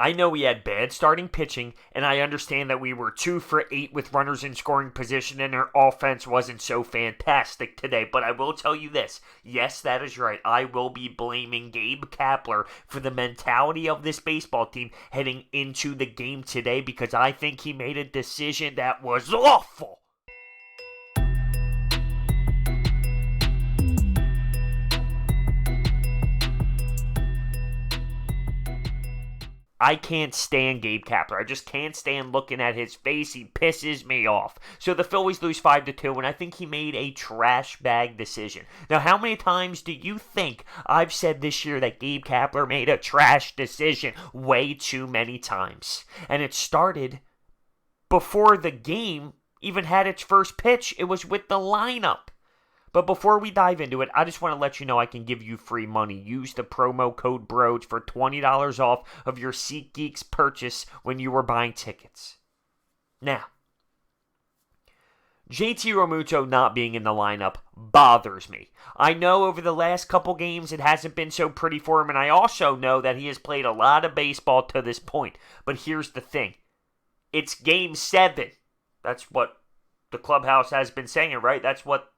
I know we had bad starting pitching, and I understand that we were 2 for 8 with runners in scoring position, and our offense wasn't so fantastic today. But I will tell you this. Yes, that is right. I will be blaming Gabe Kapler for the mentality of this baseball team heading into the game today, because I think he made a decision that was awful. I can't stand Gabe Kapler. I just can't stand looking at his face. He pisses me off. So the Phillies lose 5-2, and I think he made a trash bag decision. Now, how many times do you think I've said this year that Gabe Kapler made a trash decision? Way too many times. And it started before the game even had its first pitch. It was with the lineup. But before we dive into it, I just want to let you know I can give you free money. Use the promo code BROADS for $20 off of your SeatGeeks purchase when you were buying tickets. Now, JT Realmuto not being in the lineup bothers me. I know over the last couple games it hasn't been so pretty for him, and I also know that he has played a lot of baseball to this point. But here's the thing. It's Game 7. That's what the clubhouse has been saying, right? That's what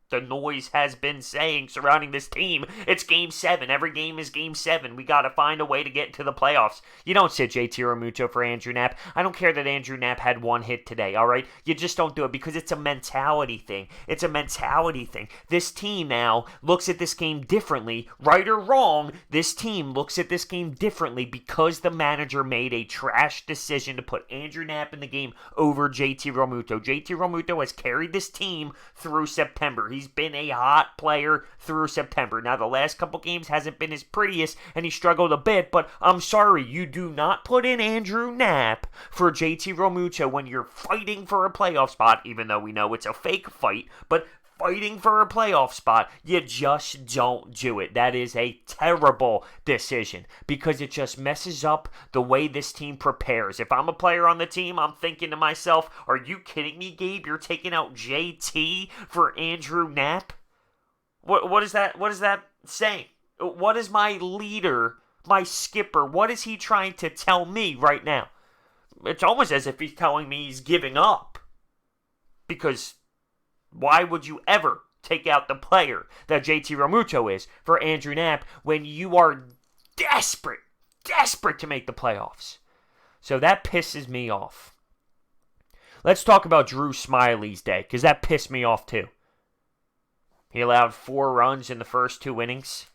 the noise has been saying surrounding this team. It's Game 7. Every game is Game 7. We got to find a way to get into the playoffs. You don't sit JT Realmuto for Andrew Knapp. I don't care that Andrew Knapp had one hit today, all right? You just don't do it because it's a mentality thing. It's a mentality thing. This team now looks at this game differently. Right or wrong, this team looks at this game differently because the manager made a trash decision to put Andrew Knapp in the game over JT Realmuto. JT Realmuto has carried this team through September. He's been a hot player through September. Now, the last couple games hasn't been his prettiest, and he struggled a bit, but I'm sorry, you do not put in Andrew Knapp for JT Realmuto when you're fighting for a playoff spot, even though we know it's a fake fight, but fighting for a playoff spot, you just don't do it. That is a terrible decision because it just messes up the way this team prepares. If I'm a player on the team, I'm thinking to myself, are you kidding me, Gabe? You're taking out JT for Andrew Knapp? What is that saying? What is my leader, my skipper, what is he trying to tell me right now? It's almost as if he's telling me he's giving up. Because why would you ever take out the player that JT Realmuto is for Andrew Knapp when you are desperate to make the playoffs? So that pisses me off. Let's talk about Drew Smyly's day, because that pissed me off too. He allowed 4 runs in the first 2 innings.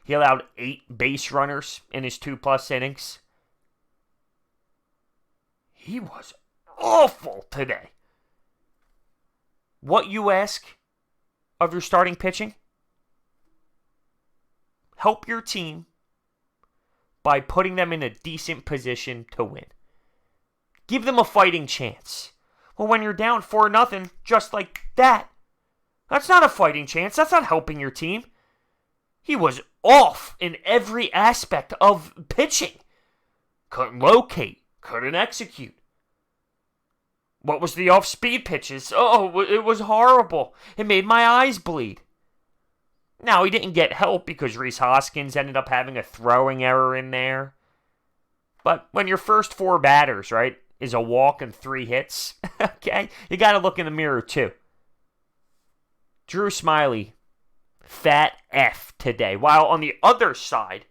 He allowed 8 base runners in his 2+ innings. He was awful today. What you ask of your starting pitching? Help your team by putting them in a decent position to win. Give them a fighting chance. Well, when you're down 4-0, just like that, that's not a fighting chance. That's not helping your team. He was off in every aspect of pitching. Couldn't locate. Couldn't execute. What was the off-speed pitches? Oh, it was horrible. It made my eyes bleed. Now, he didn't get help because Rhys Hoskins ended up having a throwing error in there. But when your first 4 batters, right, is a walk and 3 hits, okay, you got to look in the mirror too. Drew Smyly, fat F today. While on the other side,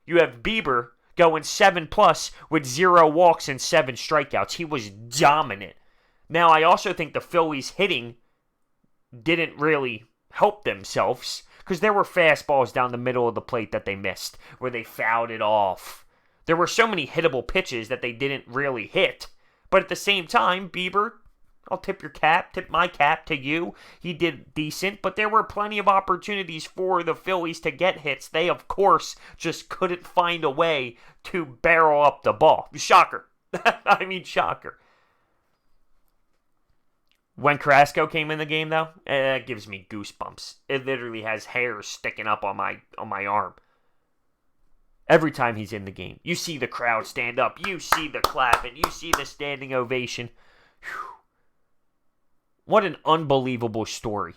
you have Bieber going 7+ with 0 walks and 7 strikeouts. He was dominant. Now, I also think the Phillies hitting didn't really help themselves because there were fastballs down the middle of the plate that they missed where they fouled it off. There were so many hittable pitches that they didn't really hit. But at the same time, Bieber, I'll tip my cap to you. He did decent, but there were plenty of opportunities for the Phillies to get hits. They, of course, just couldn't find a way to barrel up the ball. Shocker. I mean, shocker. When Carrasco came in the game, though, that gives me goosebumps. It literally has hairs sticking up on my arm. Every time he's in the game, you see the crowd stand up, you see the clapping, you see the standing ovation. Whew. What an unbelievable story.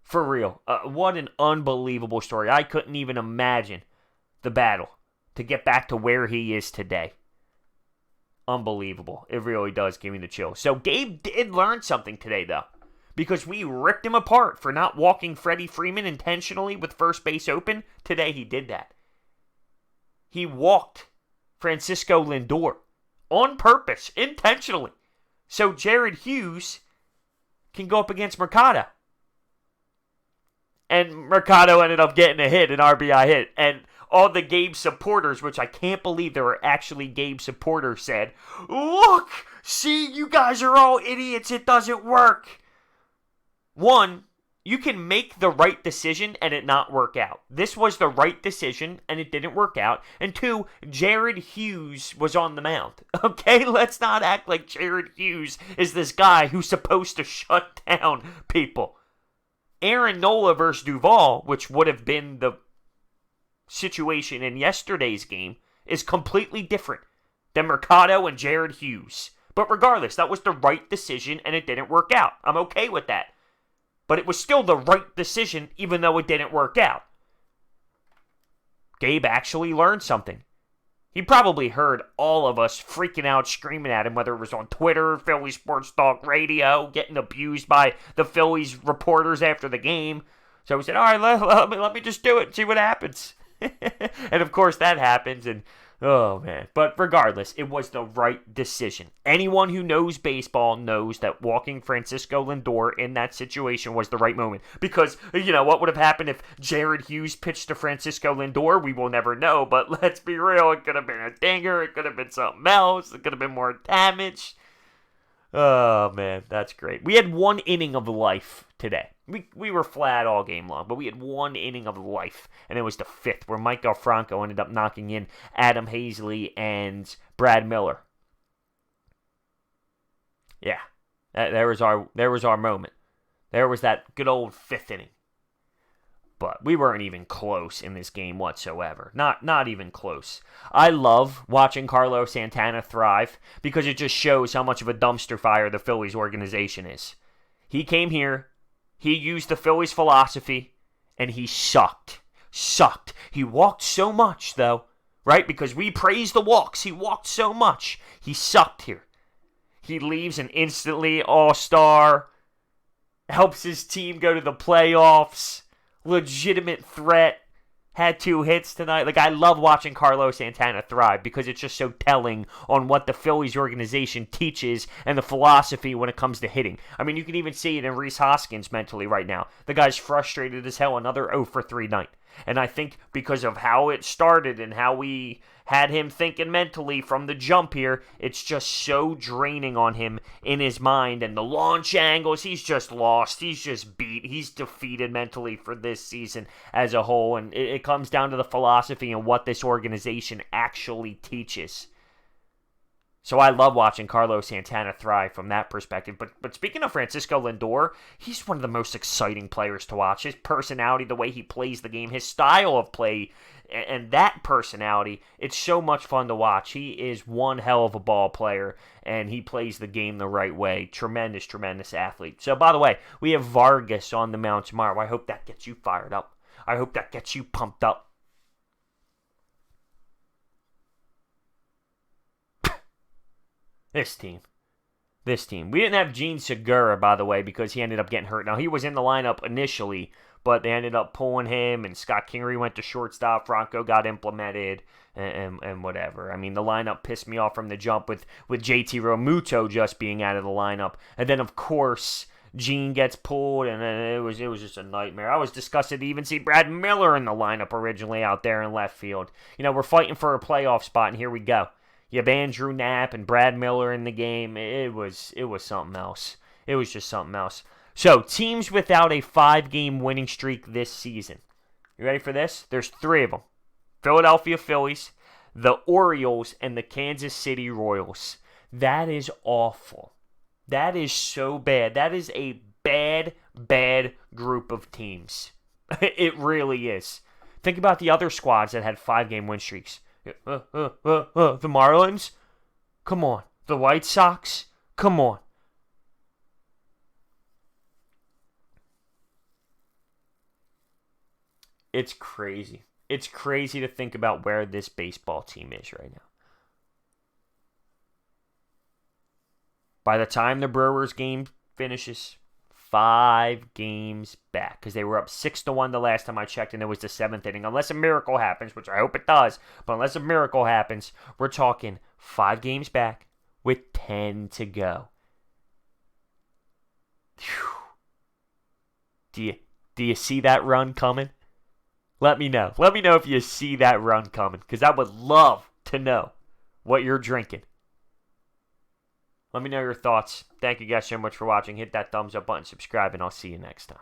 For real. What an unbelievable story. I couldn't even imagine the battle to get back to where he is today. Unbelievable. It really does give me the chill. So Gabe did learn something today, though, because we ripped him apart for not walking Freddie Freeman intentionally with first base open. Today he did that. He walked Francisco Lindor on purpose, intentionally, so Jared Hughes can go up against Mercado. And Mercado ended up getting a hit, an RBI hit. And all the Gabe supporters, which I can't believe there were actually Gabe supporters, said, "Look, see, you guys are all idiots. It doesn't work." One, you can make the right decision and it not work out. This was the right decision and it didn't work out. And two, Jared Hughes was on the mound. Okay, let's not act like Jared Hughes is this guy who's supposed to shut down people. Aaron Nola versus Duvall, which would have been the situation in yesterday's game, is completely different than Mercado and Jared Hughes. But regardless, that was the right decision and it didn't work out. I'm okay with that. But it was still the right decision even though it didn't work out. Gabe actually learned something. He probably heard all of us freaking out, screaming at him, whether it was on Twitter, Phillies Sports Talk Radio, getting abused by the Phillies reporters after the game. So we said, all right, let me just do it and see what happens. And of course that happens, and oh man. But regardless, it was the right decision. Anyone who knows baseball knows that walking Francisco Lindor in that situation was the right moment. Because, you know, what would have happened if Jared Hughes pitched to Francisco Lindor? We will never know, but let's be real. It could have been a dinger. It could have been something else. It could have been more damage. Oh, man, that's great. We had one inning of life today. We were flat all game long, but we had one inning of life, and it was the fifth, where Maikel Franco ended up knocking in Adam Hazley and Brad Miller. Yeah, there was our moment. There was that good old fifth inning. But we weren't even close in this game whatsoever. Not even close. I love watching Carlos Santana thrive because it just shows how much of a dumpster fire the Phillies organization is. He came here, he used the Phillies philosophy, and he sucked. Sucked. He walked so much, though, right? Because we praise the walks. He walked so much. He sucked here. He leaves an instantly all-star, helps his team go to the playoffs. Legitimate threat, had 2 hits tonight. Like, I love watching Carlos Santana thrive because it's just so telling on what the Phillies organization teaches and the philosophy when it comes to hitting. I mean, you can even see it in Rhys Hoskins mentally right now. The guy's frustrated as hell, another 0 for 3 night. And I think because of how it started and how we had him thinking mentally from the jump here, it's just so draining on him in his mind. And the launch angles, he's just lost. He's just beat. He's defeated mentally for this season as a whole. And it comes down to the philosophy and what this organization actually teaches. So I love watching Carlos Santana thrive from that perspective. But speaking of Francisco Lindor, he's one of the most exciting players to watch. His personality, the way he plays the game, his style of play, and that personality, it's so much fun to watch. He is one hell of a ball player, and he plays the game the right way. Tremendous, tremendous athlete. So, by the way, we have Vargas on the mound tomorrow. I hope that gets you fired up. I hope that gets you pumped up. This team. We didn't have Gene Segura, by the way, because he ended up getting hurt. Now, he was in the lineup initially, but they ended up pulling him, and Scott Kingery went to shortstop. Franco got implemented, and whatever. I mean, the lineup pissed me off from the jump with JT Realmuto just being out of the lineup. And then, of course, Gene gets pulled, and then it was just a nightmare. I was disgusted to even see Brad Miller in the lineup originally out there in left field. You know, we're fighting for a playoff spot, and here we go. You have Andrew Knapp and Brad Miller in the game. It was something else. It was just something else. So, teams without a 5-game winning streak this season. You ready for this? There's 3 of them. Philadelphia Phillies, the Orioles, and the Kansas City Royals. That is awful. That is so bad. That is a bad, bad group of teams. It really is. Think about the other squads that had 5-game win streaks. The Marlins? Come on. The White Sox? Come on. It's crazy. It's crazy to think about where this baseball team is right now. By the time the Brewers game finishes, 5 games back, because they were up 6-1 the last time I checked, and it was the 7th inning. Unless a miracle happens, which I hope it does, but unless a miracle happens, we're talking 5 games back with 10 to go. Whew. Do you see that run coming? Let me know. Let me know if you see that run coming, because I would love to know what you're drinking. Let me know your thoughts. Thank you guys so much for watching. Hit that thumbs up button, subscribe, and I'll see you next time.